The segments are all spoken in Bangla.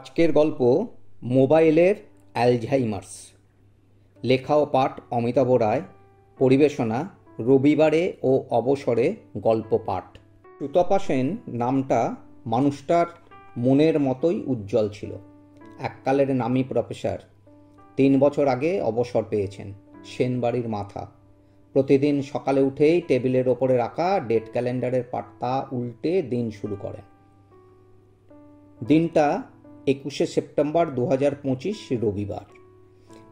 আজকের গল্প মোবাইলের অ্যালঝাইমার্স। লেখা ও পাঠ অমিতাভ রায়। পরিবেশনা রবিবারে ও অবসরে গল্প পাঠ। সুতপা সেন নামটা মানুষটার মনের মতোই উজ্জ্বল ছিল। এককালের নামী প্রফেসর, 3 বছর আগে অবসর পেয়েছেন। সেনবাড়ির মাথা। প্রতিদিন সকালে উঠেই টেবিলের ওপরে রাখা ডেট ক্যালেন্ডারের পাতা উল্টে দিন শুরু করেন। দিনটা 21শে সেপ্টেম্বর 2025, রবিবার।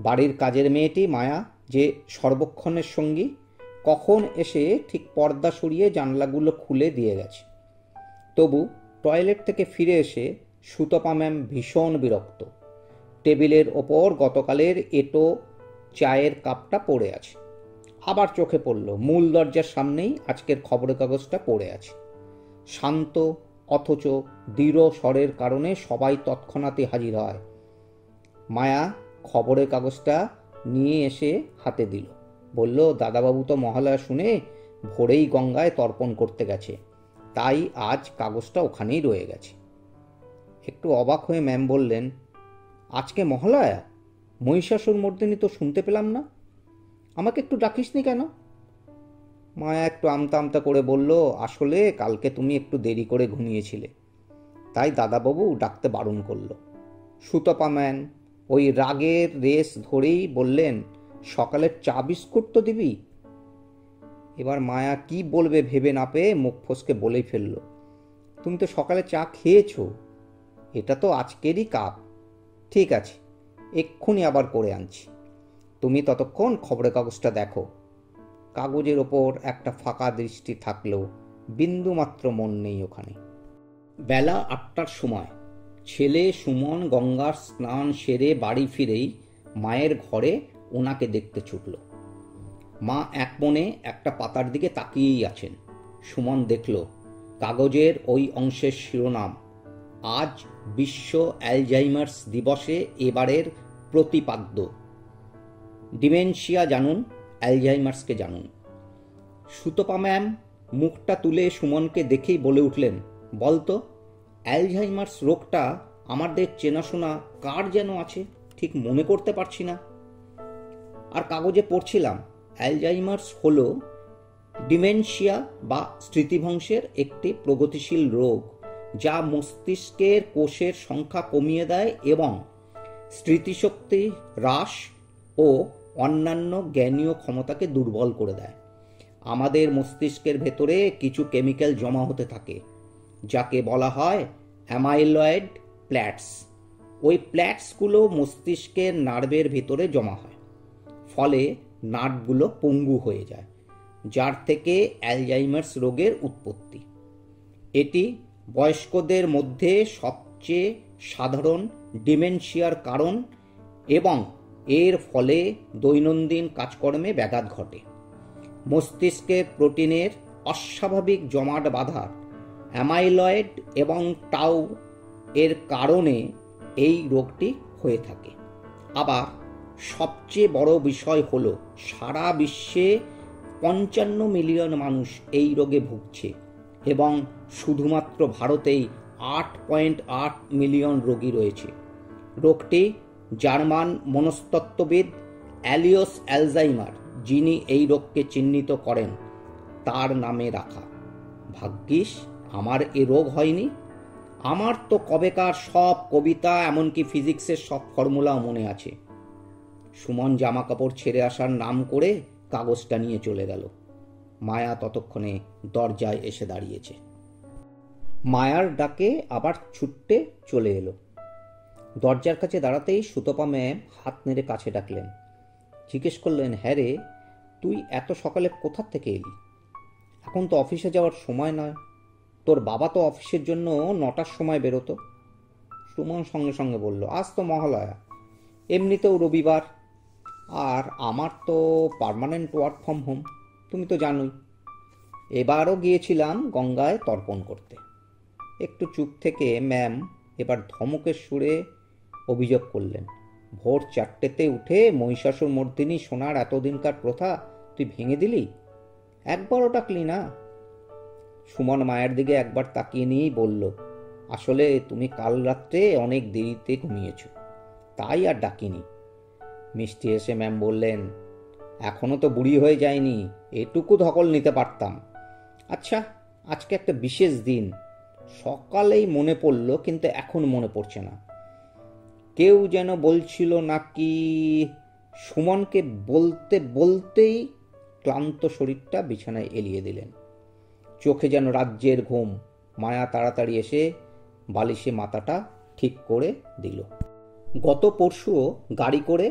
বাড়ির কাজের মেয়েটি মায়া, যে সর্বক্ষণের সঙ্গী, কখন এসে ঠিক পর্দা সরিয়ে জানলাগুলো খুলে দিয়ে গেছে। তবু টয়লেট থেকে ফিরে এসে সুতপা ম্যাম ভীষণ বিরক্ত। টেবিলের ওপর গতকালের এঁটো চায়ের কাপটা পড়ে আছে। আবার চোখে পড়ল মূল দরজার সামনেই আজকের খবরের কাগজটা পড়ে আছে। শান্ত অথচ দৃঢ় স্বরের কারণে সবাই তৎক্ষণাৎই হাজির হয়। মায়া খবরের কাগজটা নিয়ে এসে হাতে দিল। বলল, দাদাবাবু তো মহালয়া শুনে ভোরেই গঙ্গায় তর্পণ করতে গেছে, তাই আজ কাগজটা ওখানেই রয়ে গেছে। একটু অবাক হয়ে ম্যাম বললেন, আজকে মহালয়া? মহিষাসুর মর্দিনী তো শুনতে পেলাম না। আমাকে একটু ডাকিসনি কেন? মায়া একটু আমতা আমতা করে বলল, আসলে কালকে তুমি একটু দেরি করে ঘুমিয়েছিলে, তাই দাদাবাবু ডাকতে বারণ করলো। সুতপা ম্যান ওই রাগের রেস ধরেই বললেন, সকালের চা বিস্কুট তো দিবি। এবার মায়া কি বলবে ভেবে না পেয়ে মুখ ফসকে বলেই ফেলল, তুমি তো সকালে চা খেয়েছো, এটা তো আজকেরই কাপ। ঠিক আছে, এক্ষুনি আবার করে আনছি, তুমি ততক্ষণ খবরের কাগজটা দেখো। কাগজের ওপর একটা ফাঁকা দৃষ্টি থাকলেও বিন্দুমাত্র মন নেই ওখানে। বেলা 8টার সময় ছেলে সুমন গঙ্গার স্নান সেরে বাড়ি ফিরেই মায়ের ঘরে ওনাকে দেখতে ছুটল। মা এক মনে একটা পাতার দিকে তাকিয়েই আছেন। সুমন দেখল কাগজের ওই অংশের শিরোনাম, আজ বিশ্ব অ্যালঝাইমার্স দিবসে এবারের প্রতিপাদ্য, ডিমেনশিয়া জানুন, অ্যালঝাইমার্সকে জানুন। সুতপা ম্যাম মুখটা তুলে সুমনকে দেখেই বলে উঠলেন, বলতো অ্যালঝাইমার্স রোগটা আমাদের চেনাশোনা কার যেন আছে, ঠিক মনে করতে পারছি না। আর কাগজে পড়ছিলাম, অ্যালঝাইমার্স হলো ডিমেনশিয়া বা স্মৃতিভ্রংশের একটি প্রগতিশীল রোগ, যা মস্তিষ্কের কোষের সংখ্যা কমিয়ে দেয় এবং স্মৃতিশক্তি হ্রাস ও অন্যান্য জ্ঞানীয় ক্ষমতাকে দুর্বল করে দেয়। আমাদের মস্তিষ্কের ভেতরে কিছু কেমিক্যাল জমা হতে থাকে, যাকে বলা হয় অ্যামাইলয়েড প্ল্যাটস। ওই প্ল্যাটসগুলো মস্তিষ্কের নার্ভের ভেতরে জমা হয়, ফলে নার্ভগুলো পঙ্গু হয়ে যায়, যার থেকে অ্যালঝাইমার্স রোগের উৎপত্তি। এটি বয়স্কদের মধ্যে সবচেয়ে সাধারণ ডিমেনশিয়ার কারণ এবং এর ফলে দৈনন্দিন কাজকর্মে ব্যাঘাত ঘটে। মস্তিষ্কের প্রোটিনের অস্বাভাবিক জমাট বাঁধার অ্যামাইলয়েড এবং টাউ এর কারণে এই রোগটি হয়ে থাকে। আবার সবচেয়ে বড় বিষয় হলো, সারা বিশ্বে 55 মিলিয়ন মানুষ এই রোগে ভুগছে এবং শুধুমাত্র ভারতেই 8.8 মিলিয়ন রোগী রয়েছে। রোগটি জার্মান মনস্তত্ত্ববিদ অ্যালিওস অ্যালজাইমার, যিনি এই রোগকে চিহ্নিত করেন, তার নামে রাখা। ভাগ্যিস আমার এ রোগ হয়নি। আমার তো কবেকার সব কবিতা, এমনকি ফিজিক্সের সব ফর্মুলাও মনে আছে। সুমন জামা কাপড় ছেড়ে আসার নাম করে কাগজটা নিয়ে চলে গেল। মায়া ততক্ষণে দরজায় এসে দাঁড়িয়েছে। মায়ার ডাকে আবার ছুটতে চলে এলো। দরজার কাছে দাঁড়াতেই সুতপা ম্যাম হাত নেড়ে কাছে ডাকলেন। জিজ্ঞেস করলেন, হ্যাঁ রে, তুই এত সকালে কোথা থেকে এলি? এখন তো অফিসে যাওয়ার সময় নয়। তোর বাবা তো অফিসের জন্য 9টার সময় বেরোতো। সুমন সঙ্গে সঙ্গে বলল, আজ তো মহালয়া, এমনিতেও রবিবার, আর আমার তো পার্মানেন্ট ওয়ার্ক ফ্রম হোম, তুমি তো জানোই। এবারও গিয়েছিলাম গঙ্গায় তর্পণ করতে। একটু চুপ থেকে ম্যাম এবার ধমকের সুরে অভিযোগ করলেন, ভোর 4টেতে উঠে মহিষাসুর মর্দিনী শোনার এতদিনকার প্রথা তুই ভেঙে দিলি, একবারও ডাকলি না। সুমন মায়ের দিকে একবার তাকিয়ে নিয়েই বলল, আসলে তুমি কাল রাত্রে অনেক দেরিতে ঘুমিয়েছ, তাই আর ডাকিনি। মিষ্টি হেসে ম্যাম বললেন, এখনো তো বুড়ি হয়ে যায়নি, এটুকু ধকল নিতে পারতাম। আচ্ছা, আজকে একটা বিশেষ দিন, সকালেই মনে পড়ল, কিন্তু এখন মনে পড়ছে না। কেউ যেন বলছিল নাকি। সুমনকে বলতে বলতেই ক্লান্ত শরীরটা বিছানায় এলিয়ে দিলেন। চোখে যেন রাজ্যের ঘুম। মায়া তাড়াতাড়ি এসে বালিশে মাথাটা ঠিক করে দিল। গত পরশুও গাড়ি করে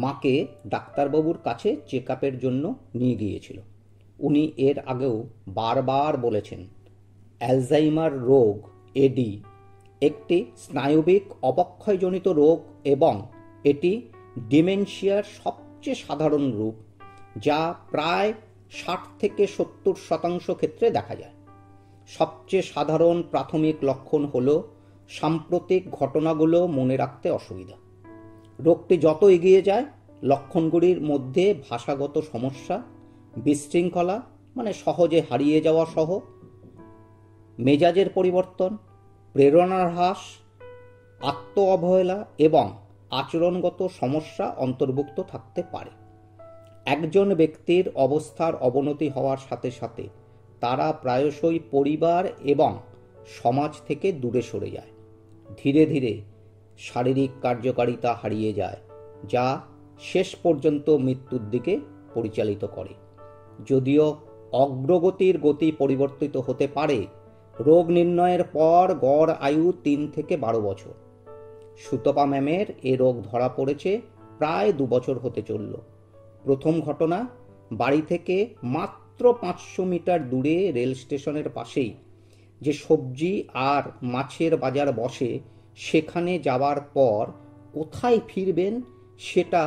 মাকে ডাক্তারবাবুর কাছে চেক আপের জন্য নিয়ে গিয়েছিল। উনি এর আগেও বারবার বলেছেন, অ্যালজাইমার রোগ এডি একটি স্নায়বিক অবক্ষয়জনিত রোগ এবং এটি ডিমেনশিয়ার সবচেয়ে সাধারণ রূপ, যা প্রায় 60 থেকে 70% ক্ষেত্রে দেখা যায়। সবচেয়ে সাধারণ প্রাথমিক লক্ষণ হল সাম্প্রতিক ঘটনাগুলো মনে রাখতে অসুবিধা। রোগটি যত এগিয়ে যায়, লক্ষণগুলির মধ্যে ভাষাগত সমস্যা, বিশৃঙ্খলা মানে সহজে হারিয়ে যাওয়া সহ, মেজাজের পরিবর্তন, প্রেরণার হ্রাস, আত্ম অবহেলা এবং আচরণগত সমস্যা অন্তর্ভুক্ত থাকতে পারে। একজন ব্যক্তির অবস্থার অবনতি হওয়ার সাথে সাথে তারা প্রায়শই পরিবার এবং সমাজ থেকে দূরে সরে যায়। ধীরে ধীরে শারীরিক কার্যকারিতা হারিয়ে যায়, যা শেষ পর্যন্ত মৃত্যুর দিকে পরিচালিত করে। যদিও অগ্রগতির গতি পরিবর্তিত হতে পারে, রোগ নির্ণয়ের পর গড় আয়ু 3 থেকে 12 বছর। সুতপা ম্যামের এ রোগ ধরা পড়েছে প্রায় 2 বছর হতে চলল। প্রথম ঘটনা, বাড়ি থেকে মাত্র 500 মিটার দূরে রেল স্টেশনের পাশেই যে সবজি আর মাছের বাজার বসে, সেখানে যাওয়ার পর কোথায় ফিরবেন সেটা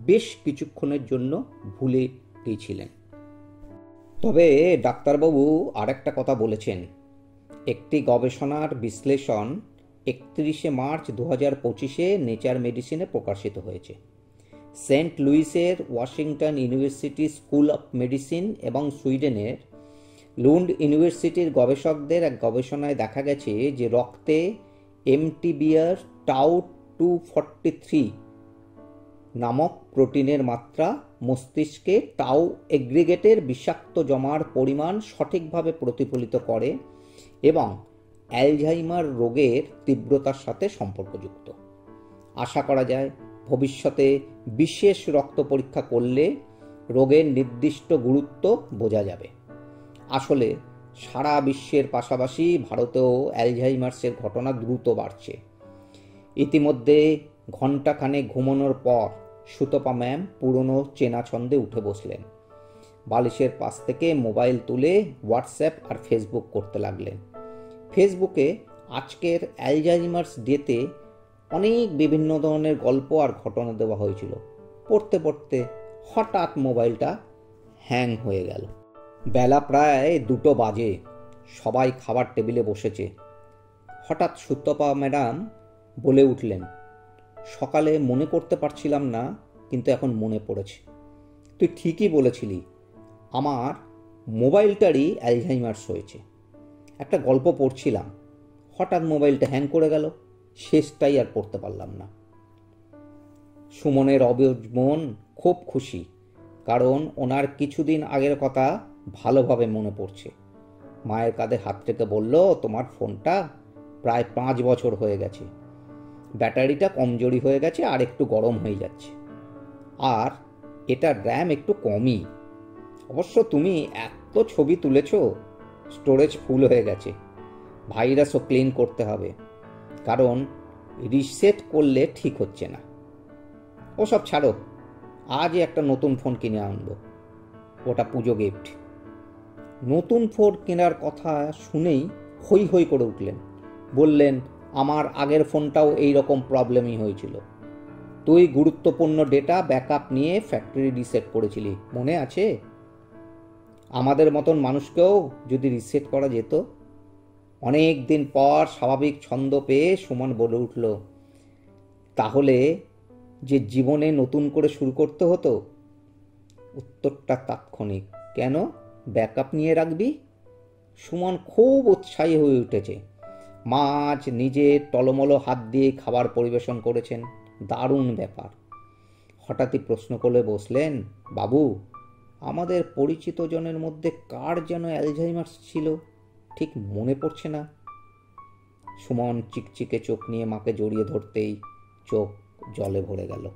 বেশ কিছুক্ষণের জন্য ভুলে গিয়েছিলেন। তবে ডাক্তারবাবু আরেকটা কথা বলেছেন। একটি গবেষণার বিশ্লেষণ 31শে মার্চ 2025-এ নেচার মেডিসিনে প্রকাশিত হয়েছে। সেন্ট লুইসের Washington University School of Medicine এবং সুইডেনের লুন্ড ইউনিভার্সিটির গবেষকদের এক গবেষণায় দেখা গেছে যে রক্তে এমটিবিআর টাউ 243 নামক প্রোটিনের মাত্রা মস্তিষ্কে টাউ এগ্রিগেটের বিষাক্ত জমার পরিমাণ সঠিকভাবে প্রতিফলিত করে এবং অ্যালঝাইমার রোগের তীব্রতার সাথে সম্পর্কযুক্ত। আশা করা যায় ভবিষ্যতে বিশেষ রক্ত পরীক্ষা করলে রোগের নির্দিষ্ট গুরুত্ব বোঝা যাবে। আসলে সারা বিশ্বের পাশাপাশি ভারতেও অ্যালঝাইমার্সের ঘটনা দ্রুত বাড়ছে। ইতিমধ্যে ঘণ্টাখানেক ঘুমানোর পর সুতপা ম্যাম পুরনো চেনা ছন্দে উঠে বসলেন। বালিশের পাশ থেকে মোবাইল তুলে হোয়াটসঅ্যাপ আর ফেসবুক করতে লাগলেন। ফেসবুকে আজকের অ্যালঝাইমার্স ডেতে অনেক বিভিন্ন ধরনের গল্প আর ঘটনা দেওয়া হয়েছিল। পড়তে পড়তে হঠাৎ মোবাইলটা হ্যাং হয়ে গেল। বেলা প্রায় 2টো বাজে, সবাই খাবার টেবিলে বসেছে। হঠাৎ সুতপা ম্যাডাম বলে উঠলেন, সকালে মনে করতে পারছিলাম না, কিন্তু এখন মনে পড়েছে। তুই ঠিকই বলেছিলি, আমার মোবাইলটারই অ্যালঝাইমার্স হয়েছে। একটা গল্প পড়ছিলাম, হঠাৎ মোবাইলটা হ্যাং করে গেল, শেষটাই আর পড়তে পারলাম না। সুমনের অবুঝ মন খুব খুশি, কারণ ওনার কিছুদিন আগের কথা ভালোভাবে মনে পড়ছে। মায়ের কাঁধে হাত রেখে বলল, তোমার ফোনটা প্রায় 5 বছর হয়ে গেছে, ব্যাটারিটা কমজোরি হয়ে গেছে আর একটু গরম হয়ে যাচ্ছে, আর এটার র্যাম একটু কমই। অবশ্য তুমি এত ছবি তুলেছ, স্টোরেজ ফুল হয়ে গেছে, ভাইরাসও ক্লিন করতে হবে, কারণ রিসেট করলে ঠিক হচ্ছে না। ওসব ছাড়ো, আজই একটা নতুন ফোন কিনে আনবো, ওটা পুজো গিফট। নতুন ফোন কেনার কথা শুনেই হই হই করে উঠলেন। বললেন, আমার আগের ফোনটাও এই রকম প্রবলেমই হয়েছিল। তুই গুরুত্বপূর্ণ ডেটা ব্যাকআপ নিয়ে ফ্যাক্টরি রিসেট করেছিলি, মনে আছে? আমাদের মতন মানুষকেও যদি রিসেট করা যেত। অনেক দিন পর স্বাভাবিক ছন্দ পেয়ে সুমন বলে উঠল, তাহলে যে জীবনে নতুন করে শুরু করতে হতো? উত্তরটা তাৎক্ষণিক, কেন ব্যাকআপ নিয়ে রাখবি? সুমন খুব উৎসাহী হয়ে উঠেছে। মা আজ নিজে টলমলো হাত দিয়ে খাবার পরিবেশন করেছেন। দারুণ ব্যাপার। হঠাৎই প্রশ্ন করে বসলেন, বাবু, আমাদের পরিচিত জনের মধ্যে কার যেন অ্যালঝাইমার্স ছিল, ঠিক মনে পড়ছে না। সুমন চিকচিকে চোখ নিয়ে মাকে জড়িয়ে ধরতেই চোখ জলে ভরে গেল।